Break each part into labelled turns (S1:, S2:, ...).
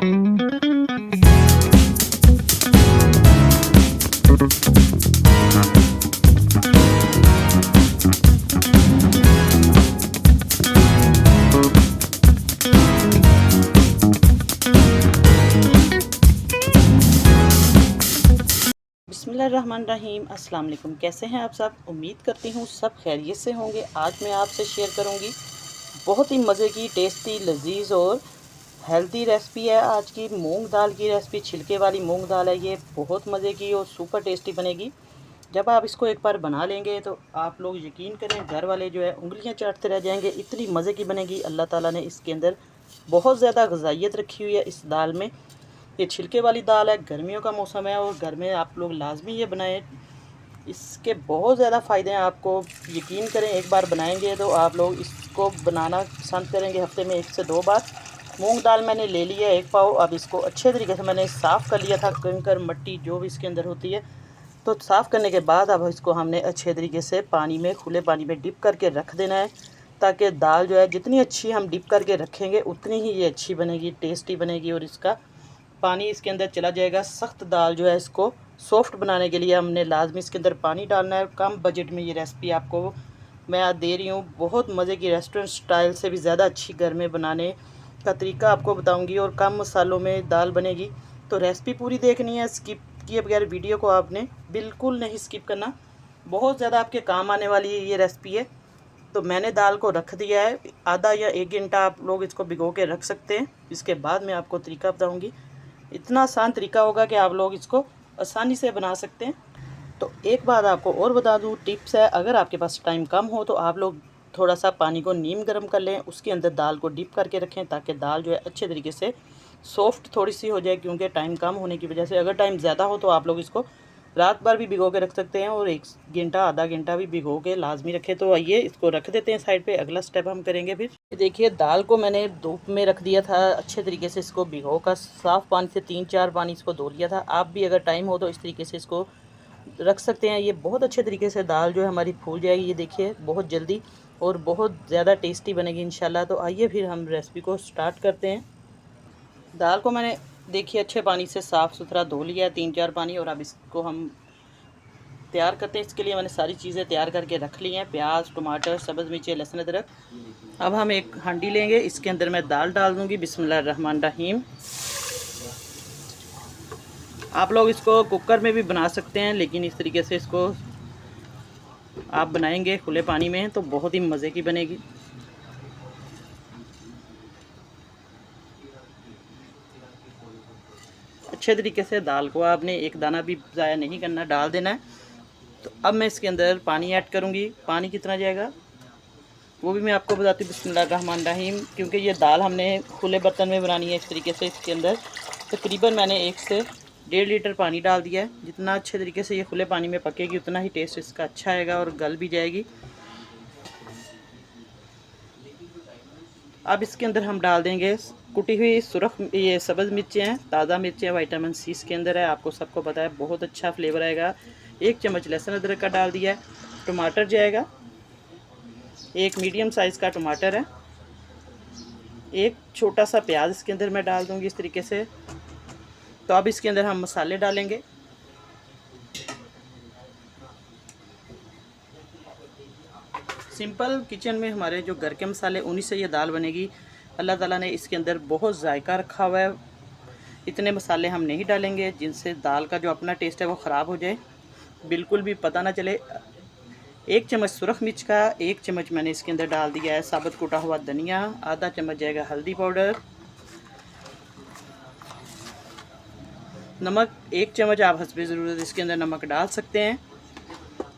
S1: बिस्मिल्लाहिर्रहमानिर्रहीम। अस्सलाम वालेकुम। कैसे हैं आप सब? उम्मीद करती हूँ सब खैरियत से होंगे। आज मैं आपसे शेयर करूँगी बहुत ही मज़े की, टेस्टी, लजीज और हेल्दी रेसिपी है। आज की मूंग दाल की रेसिपी, छिलके वाली मूंग दाल है। ये बहुत मज़े की और सुपर टेस्टी बनेगी। जब आप इसको एक बार बना लेंगे तो आप लोग यकीन करें, घर वाले जो है उंगलियां चाटते रह जाएंगे। इतनी मज़े की बनेगी। अल्लाह ताला ने इसके अंदर बहुत ज़्यादा गज़ाइयत रखी हुई है इस दाल में। ये छिलके वाली दाल है, गर्मियों का मौसम है और घर में आप लोग लाजमी ये बनाएं। इसके बहुत ज़्यादा फ़ायदे हैं। आपको यकीन करें, एक बार बनाएंगे तो आप लोग इसको बनाना पसंद करेंगे। हफ्ते में 1 से 2 बार। मूंग दाल मैंने ले लिया 1 पाव। अब इसको अच्छे तरीके से मैंने साफ़ कर लिया था, कंकर मट्टी जो भी इसके अंदर होती है। तो साफ़ करने के बाद अब इसको हमने अच्छे तरीके से पानी में, खुले पानी में डिप करके रख देना है, ताकि दाल जो है जितनी अच्छी हम डिप करके रखेंगे उतनी ही ये अच्छी बनेगी, टेस्टी बनेगी और इसका पानी इसके अंदर चला जाएगा। सख्त दाल जो है इसको सॉफ्ट बनाने के लिए हमने लाजमी इसके अंदर पानी डालना है। कम बजट में ये रेसिपी आपको मैं आज दे रही हूँ। बहुत मज़े की, रेस्टोरेंट स्टाइल से भी ज़्यादा अच्छी घर में बनाने का तरीका आपको बताऊँगी और कम मसालों में दाल बनेगी। तो रेसिपी पूरी देखनी है, स्किप किए बगैर वीडियो को आपने बिल्कुल नहीं स्किप करना। बहुत ज़्यादा आपके काम आने वाली ये रेसिपी है। तो मैंने दाल को रख दिया है, आधा या 1 घंटा आप लोग इसको भिगो के रख सकते हैं। इसके बाद मैं आपको तरीका बताऊँगी। इतना आसान तरीका होगा कि आप लोग इसको आसानी से बना सकते हैं। तो एक बात आपको और बता दूं, टिप्स है, अगर आपके पास टाइम कम हो तो आप लोग थोड़ा सा पानी को नीम गर्म कर लें, उसके अंदर दाल को डिप करके रखें, ताकि दाल जो है अच्छे तरीके से सॉफ्ट थोड़ी सी हो जाए। क्योंकि टाइम कम होने की वजह से, अगर टाइम ज़्यादा हो तो आप लोग इसको रात भर भी भिगो के रख सकते हैं और 1 घंटा, आधा घंटा भी भिगो के लाजमी रखें। तो आइए इसको रख देते हैं साइड पे। अगला स्टेप हम करेंगे। फिर देखिए, दाल को मैंने धूप में रख दिया था अच्छे तरीके से। इसको भिगो कर साफ़ पानी से 3-4 पानी इसको धो लिया था। आप भी अगर टाइम हो तो इस तरीके से इसको रख सकते हैं। ये बहुत अच्छे तरीके से दाल जो है हमारी फूल जाएगी। ये देखिए, बहुत जल्दी और बहुत ज़्यादा टेस्टी बनेगी इंशाल्लाह। तो आइए फिर हम रेसिपी को स्टार्ट करते हैं। दाल को मैंने देखिए अच्छे पानी से साफ़ सुथरा धो लिया है, 3-4 पानी। और अब इसको हम तैयार करते हैं। इसके लिए मैंने सारी चीज़ें तैयार करके रख ली हैं, प्याज, टमाटर, सब्ज़ मिर्ची, लहसुन, अदरक। अब हम एक हांडी लेंगे, इसके अंदर मैं दाल डाल दूँगी। बिस्मिल्लाहिर्रहमानिर्रहीम। आप लोग इसको कुकर में भी बना सकते हैं, लेकिन इस तरीके से इसको आप बनाएंगे खुले पानी में तो बहुत ही मज़े की बनेगी। अच्छे तरीके से दाल को आपने एक दाना भी ज़ाया नहीं करना, डाल देना है। तो अब मैं इसके अंदर पानी ऐड करूँगी। पानी कितना जाएगा वो भी मैं आपको बताती हूँ। बिस्मिल्लाहिर्रहमानिर्रहीम। क्योंकि ये दाल हमने खुले बर्तन में बनानी है, इस तरीके से इसके अंदर तकरीबन मैंने 1 से 1.5 लीटर पानी डाल दिया है। जितना अच्छे तरीके से ये खुले पानी में पकेगी उतना ही टेस्ट इसका अच्छा आएगा और गल भी जाएगी। अब इसके अंदर हम डाल देंगे कुटी हुई सुरख, ये सब्ज़ मिर्चें हैं, ताज़ा मिर्चें, विटामिन सी इसके अंदर है, आपको सबको पता है, बहुत अच्छा फ्लेवर आएगा। 1 चम्मच लहसुन अदरक का डाल दिया है। टमाटर जाएगा, 1 मीडियम साइज़ का टमाटर है। 1 छोटा सा प्याज इसके अंदर मैं डाल दूँगी इस तरीके से। तो अब इसके अंदर हम मसाले डालेंगे। सिंपल किचन में हमारे जो घर के मसाले, उन्हीं से ये दाल बनेगी। अल्लाह ताला ने इसके अंदर बहुत जायका रखा हुआ है। इतने मसाले हम नहीं डालेंगे जिनसे दाल का जो अपना टेस्ट है वो ख़राब हो जाए, बिल्कुल भी पता ना चले। 1 चम्मच सुरख मिर्च का 1 चम्मच मैंने इसके अंदर डाल दिया है साबुत कुटा हुआ धनिया। आधा चम्मच जाएगा हल्दी पाउडर। नमक 1 चम्मच, आप हस्बे ज़रूरत इसके अंदर नमक डाल सकते हैं।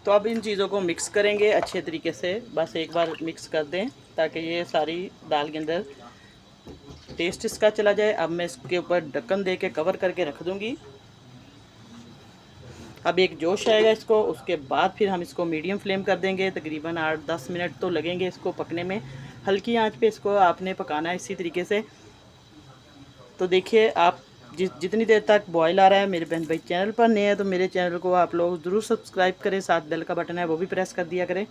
S1: तो अब इन चीज़ों को मिक्स करेंगे अच्छे तरीके से। बस एक बार मिक्स कर दें ताकि ये सारी दाल के अंदर टेस्ट इसका चला जाए। अब मैं इसके ऊपर ढक्कन दे के कवर करके रख दूँगी। अब एक जोश आएगा इसको, उसके बाद फिर हम इसको मीडियम फ्लेम कर देंगे। तकरीबन 8-10 मिनट तो लगेंगे इसको पकने में। हल्की आंच पे इसको आपने पकाना है इसी तरीके से। तो देखिए, आप जितनी देर तक बॉयल आ रहा है, मेरे बहन भाई चैनल पर नए हैं तो मेरे चैनल को आप लोग ज़रूर सब्सक्राइब करें, साथ बेल का बटन है वो भी प्रेस कर दिया करें।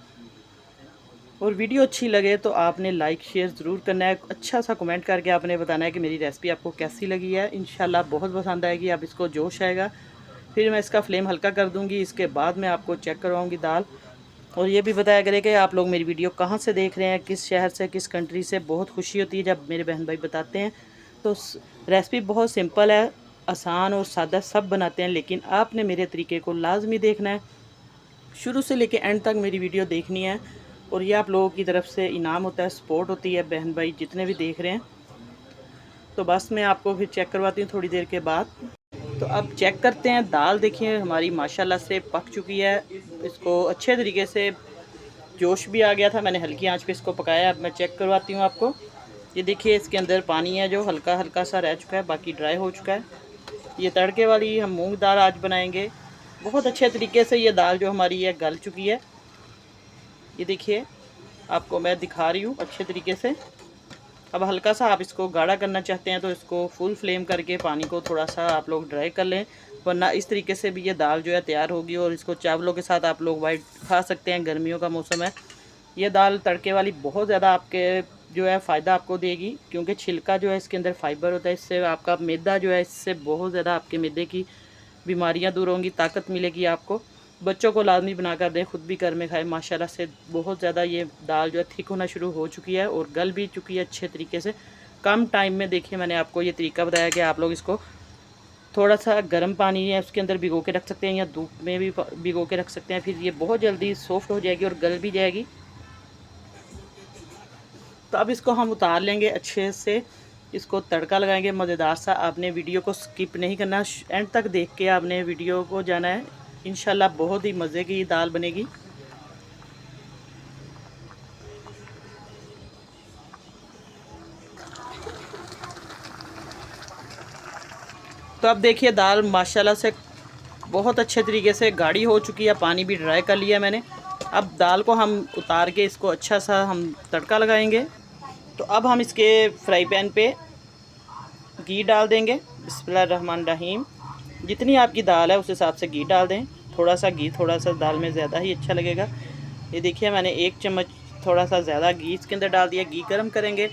S1: और वीडियो अच्छी लगे तो आपने लाइक शेयर ज़रूर करना है। अच्छा सा कमेंट करके आपने बताना है कि मेरी रेसिपी आपको कैसी लगी है। इंशाल्लाह बहुत पसंद आएगी। अब इसको जोश आएगा, फिर मैं इसका फ्लेम हल्का कर दूँगी। इसके बाद मैं आपको चेक करवाऊँगी दाल। और ये भी बताया करें कि आप लोग मेरी वीडियो कहाँ से देख रहे हैं, किस शहर से, किस कंट्री से। बहुत खुशी होती है जब मेरे बहन भाई बताते हैं। तो रेसिपी बहुत सिंपल है, आसान और सादा सब बनाते हैं, लेकिन आपने मेरे तरीके को लाजमी देखना है। शुरू से लेके एंड तक मेरी वीडियो देखनी है। और ये आप लोगों की तरफ से इनाम होता है, सपोर्ट होती है बहन भाई जितने भी देख रहे हैं। तो बस मैं आपको फिर चेक करवाती हूँ थोड़ी देर के बाद। तो अब चेक करते हैं दाल। देखिए हमारी माशाल्लाह से पक चुकी है। इसको अच्छे तरीके से जोश भी आ गया था, मैंने हल्की आंच पे इसको पकाया। अब मैं चेक करवाती हूँ आपको। ये देखिए इसके अंदर पानी है जो हल्का हल्का सा रह चुका है, बाकी ड्राई हो चुका है। ये तड़के वाली हम मूंग दाल आज बनाएंगे। बहुत अच्छे तरीके से ये दाल जो हमारी है गल चुकी है। ये देखिए आपको मैं दिखा रही हूँ अच्छे तरीके से। अब हल्का सा आप इसको गाढ़ा करना चाहते हैं तो इसको फुल फ्लेम करके पानी को थोड़ा सा आप लोग ड्राई कर लें, वरना इस तरीके से भी ये दाल जो है तैयार होगी। और इसको चावलों के साथ आप लोग वाइट खा सकते हैं, गर्मियों का मौसम है। ये दाल तड़के वाली बहुत ज़्यादा आपके जो है फ़ायदा आपको देगी, क्योंकि छिलका जो है इसके अंदर फाइबर होता है। इससे आपका मैदा जो है, इससे बहुत ज़्यादा आपके मैदे की बीमारियाँ दूर होंगी, ताकत मिलेगी आपको। बच्चों को लाजमी बनाकर दें, खुद भी घर में खाएं। माशाल्लाह से बहुत ज़्यादा ये दाल जो है थिक होना शुरू हो चुकी है और गल भी चुकी है अच्छे तरीके से। कम टाइम में देखिए मैंने आपको ये तरीका बताया कि आप लोग इसको थोड़ा सा गर्म पानी है उसके अंदर भिगो के रख सकते हैं, या धूप में भी भिगो के रख सकते हैं। फिर ये बहुत जल्दी सॉफ्ट हो जाएगी और गल भी जाएगी। तो अब इसको हम उतार लेंगे अच्छे से, इसको तड़का लगाएंगे मज़ेदार सा। आपने वीडियो को स्किप नहीं करना, एंड तक देख के आपने वीडियो को जाना है। इंशाल्लाह बहुत ही मज़े की दाल बनेगी। तो अब देखिए दाल माशाल्लाह से बहुत अच्छे तरीके से गाढ़ी हो चुकी है, पानी भी ड्राई कर लिया मैंने। अब दाल को हम उतार के इसको अच्छा सा हम तड़का लगाएंगे। तो अब हम इसके फ्राई पैन पे घी डाल देंगे। बिस्मिल्लाहिर्रहमानिर्रहीम। जितनी आपकी दाल है उस हिसाब से घी डाल दें। थोड़ा सा घी, थोड़ा सा दाल में ज़्यादा ही अच्छा लगेगा। ये देखिए मैंने 1 चम्मच थोड़ा सा ज़्यादा घी इसके अंदर डाल दिया। घी गर्म करेंगे।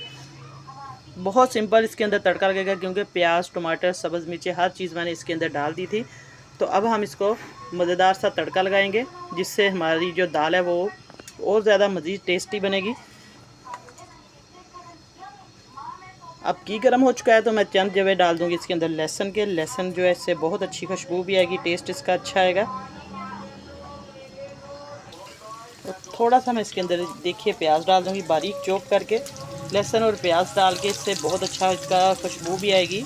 S1: बहुत सिंपल इसके अंदर तड़का लगेगा, क्योंकि प्याज, टमाटर, सब्ज़ मिर्चें हर चीज़ मैंने इसके अंदर डाल दी थी। तो अब हम इसको मज़ेदार सा तड़का लगाएंगे, जिससे हमारी जो दाल है वो और ज़्यादा मज़ीद टेस्टी बनेगी। अब घी गर्म हो चुका है तो मैं चंद जवे डाल दूंगी इसके अंदर लहसुन के। लहसुन जो है इससे बहुत अच्छी खुशबू भी आएगी, टेस्ट इसका अच्छा आएगा। तो थोड़ा सा मैं इसके अंदर देखिए प्याज डाल दूंगी बारीक चॉप करके। लहसुन और प्याज डाल के इससे बहुत अच्छा इसका खुशबू भी आएगी,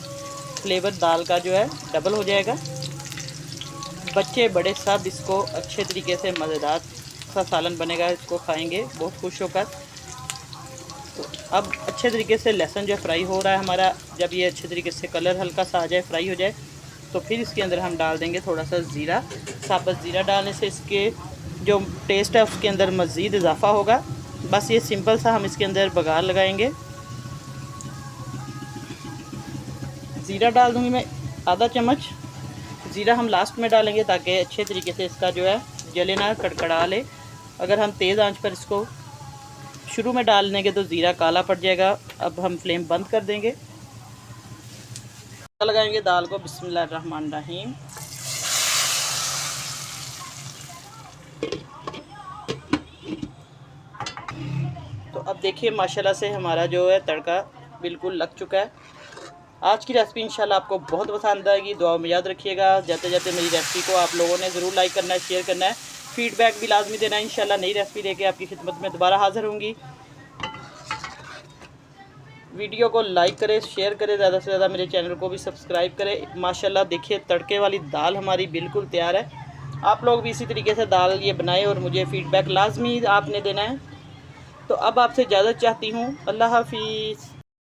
S1: फ्लेवर दाल का जो है डबल हो जाएगा। बच्चे बड़े सब इसको अच्छे तरीके से मज़ेदार सा सालन बनेगा, इसको खाएंगे बहुत खुश होकर। तो अब अच्छे तरीके से लहसुन जो फ्राई हो रहा है हमारा, जब ये अच्छे तरीके से कलर हल्का सा आ जाए, फ्राई हो जाए, तो फिर इसके अंदर हम डाल देंगे थोड़ा सा ज़ीरा। साबुत ज़ीरा डालने से इसके जो टेस्ट है उसके अंदर मज़ीद इजाफा होगा। बस ये सिंपल सा हम इसके अंदर बघार लगाएंगे। ज़ीरा डाल दूँगी मैं आधा चम्मच। ज़ीरा हम लास्ट में डालेंगे ताकि अच्छे तरीके से इसका जो है जले ना, कड़कड़ा ले। अगर हम तेज़ आंच पर इसको शुरू में डाल देंगे तो ज़ीरा काला पड़ जाएगा। अब हम फ्लेम बंद कर देंगे, लगाएंगे दाल को। बिस्मिल्लाहिर्रहमानिर्रहीम। तो अब देखिए माशाल्लाह से हमारा जो है तड़का बिल्कुल लग चुका है। आज की रेसिपी इंशाल्लाह आपको बहुत पसंद आएगी। दुआ में याद रखिएगा। जाते जाते मेरी रेसिपी को आप लोगों ने ज़रूर लाइक करना है, शेयर करना है, फीडबैक भी लाजमी देना है। इंशाल्लाह नई रेसिपी लेके आपकी खिदमत में दोबारा हाज़िर होंगी। वीडियो को लाइक करें, शेयर करें, ज़्यादा से ज़्यादा मेरे चैनल को भी सब्सक्राइब करें। माशाल्लाह देखिए तड़के वाली दाल हमारी बिल्कुल तैयार है। आप लोग भी इसी तरीके से दाल ये बनाएं और मुझे फ़ीडबैक लाजमी आपने देना है। तो अब आपसे इजाज़त चाहती हूँ। अल्लाह हाफिज़।